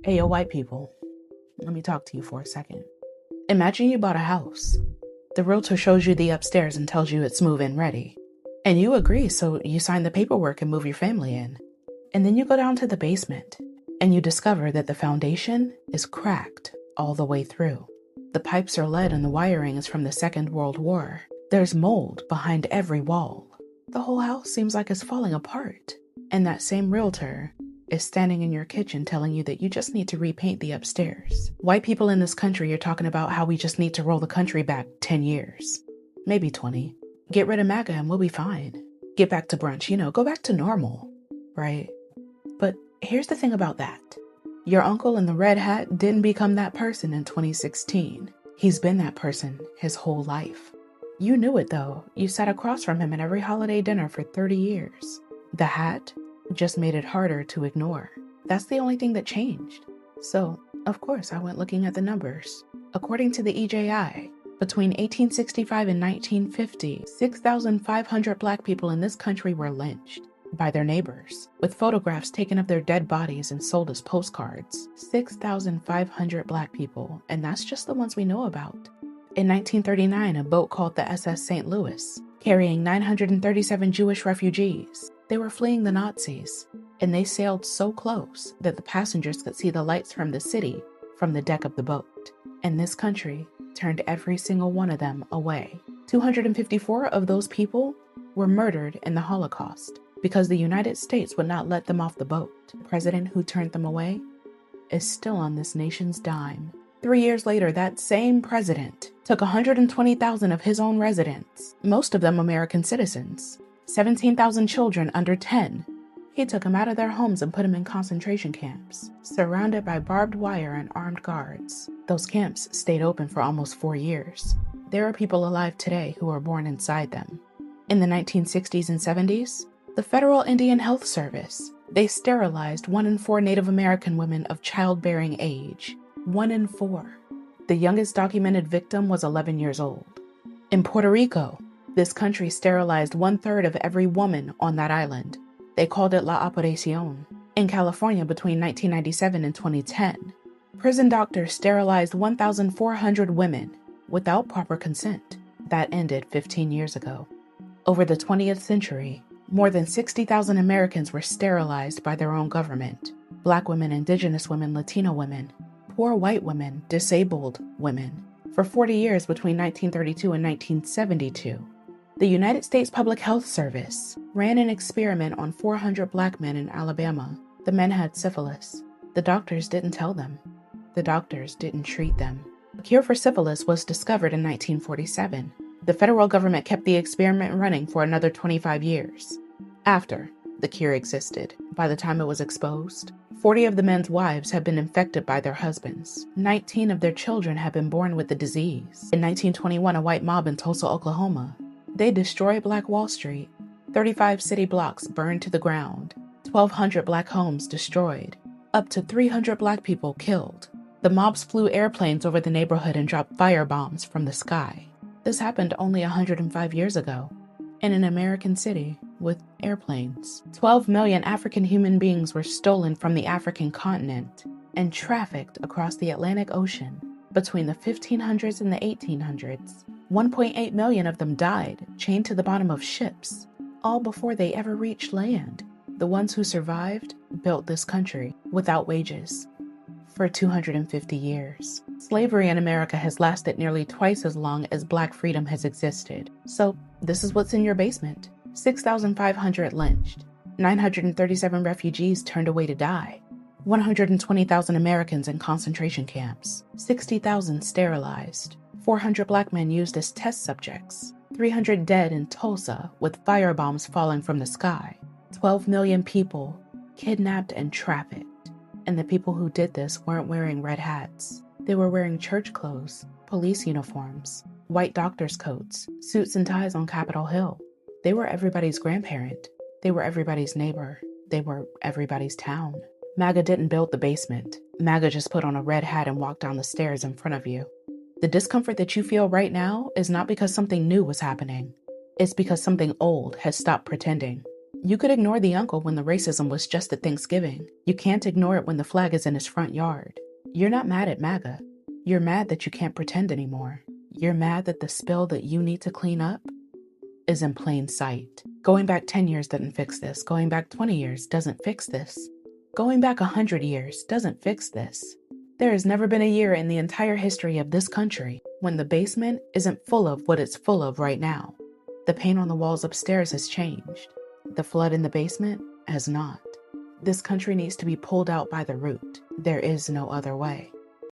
Hey, yo, white people, let me talk to you for a second. Imagine you bought a house. The realtor shows you the upstairs and tells you it's move-in ready. And you agree, so you sign the paperwork and move your family in. And then you go down to the basement, and you discover that the foundation is cracked all the way through. The pipes are lead and the wiring is from the Second World War. There's mold behind every wall. The whole house seems like it's falling apart. And that same realtor is standing in your kitchen telling you that you just need to repaint the upstairs. White people in this country are talking about how we just need to roll the country back 10 years, maybe 20. Get rid of MAGA and we'll be fine. Get back to brunch, go back to normal, right? But here's the thing about that. Your uncle in the red hat didn't become that person in 2016. He's been that person his whole life. You knew it though. You sat across from him at every holiday dinner for 30 years. The hat just made it harder to ignore. That's the only thing that changed. So, of course, I went looking at the numbers. According to the EJI, between 1865 and 1950, 6,500 Black people in this country were lynched by their neighbors, with photographs taken of their dead bodies and sold as postcards. 6,500 Black people, and that's just the ones we know about. In 1939, a boat called the SS St. Louis, carrying 937 Jewish refugees. They were fleeing the Nazis, and they sailed so close that the passengers could see the lights from the city from the deck of the boat. And this country turned every single one of them away. 254 of those people were murdered in the Holocaust because the United States would not let them off the boat. The president who turned them away is still on this nation's dime. 3 years later, that same president took 120,000 of his own residents, most of them American citizens, 17,000 children under 10. He took them out of their homes and put them in concentration camps, surrounded by barbed wire and armed guards. Those camps stayed open for almost 4 years. There are people alive today who were born inside them. In the 1960s and 70s, the Federal Indian Health Service, they sterilized 1 in 4 Native American women of childbearing age. 1 in 4. The youngest documented victim was 11 years old. In Puerto Rico, this country sterilized 1/3 of every woman on that island. They called it La Operación. In California between 1997 and 2010, prison doctors sterilized 1,400 women without proper consent. That ended 15 years ago. Over the 20th century, more than 60,000 Americans were sterilized by their own government. Black women, Indigenous women, Latino women, poor white women, disabled women. For 40 years between 1932 and 1972, the United States Public Health Service ran an experiment on 400 Black men in Alabama. The men had syphilis. The doctors didn't tell them. The doctors didn't treat them. A cure for syphilis was discovered in 1947. The federal government kept the experiment running for another 25 years. After the cure existed, by the time it was exposed, 40 of the men's wives had been infected by their husbands. 19 of their children had been born with the disease. In 1921, a white mob in Tulsa, Oklahoma, they destroyed Black Wall Street. 35 city blocks burned to the ground. 1,200 Black homes destroyed. Up to 300 Black people killed. The mobs flew airplanes over the neighborhood and dropped firebombs from the sky. This happened only 105 years ago, in an American city with airplanes. 12 million African human beings were stolen from the African continent and trafficked across the Atlantic Ocean between the 1500s and the 1800s. 1.8 million of them died, chained to the bottom of ships, all before they ever reached land. The ones who survived built this country without wages for 250 years. Slavery in America has lasted nearly twice as long as Black freedom has existed. So this is what's in your basement. 6,500 lynched, 937 refugees turned away to die, 120,000 Americans in concentration camps, 60,000 sterilized, 400 Black men used as test subjects, 300 dead in Tulsa with firebombs falling from the sky, 12 million people kidnapped and trafficked. And the people who did this weren't wearing red hats. They were wearing church clothes, police uniforms, white doctor's coats, suits and ties on Capitol Hill. They were everybody's grandparent. They were everybody's neighbor. They were everybody's town. MAGA didn't build the basement. MAGA just put on a red hat and walked down the stairs in front of you. The discomfort that you feel right now is not because something new was happening. It's because something old has stopped pretending. You could ignore the uncle when the racism was just at Thanksgiving. You can't ignore it when the flag is in his front yard. You're not mad at MAGA. You're mad that you can't pretend anymore. You're mad that the spill that you need to clean up is in plain sight. Going back 10 years doesn't fix this. Going back 20 years doesn't fix this. Going back 100 years doesn't fix this. There has never been a year in the entire history of this country when the basement isn't full of what it's full of right now. The paint on the walls upstairs has changed. The flood in the basement has not. This country needs to be pulled out by the root. There is no other way.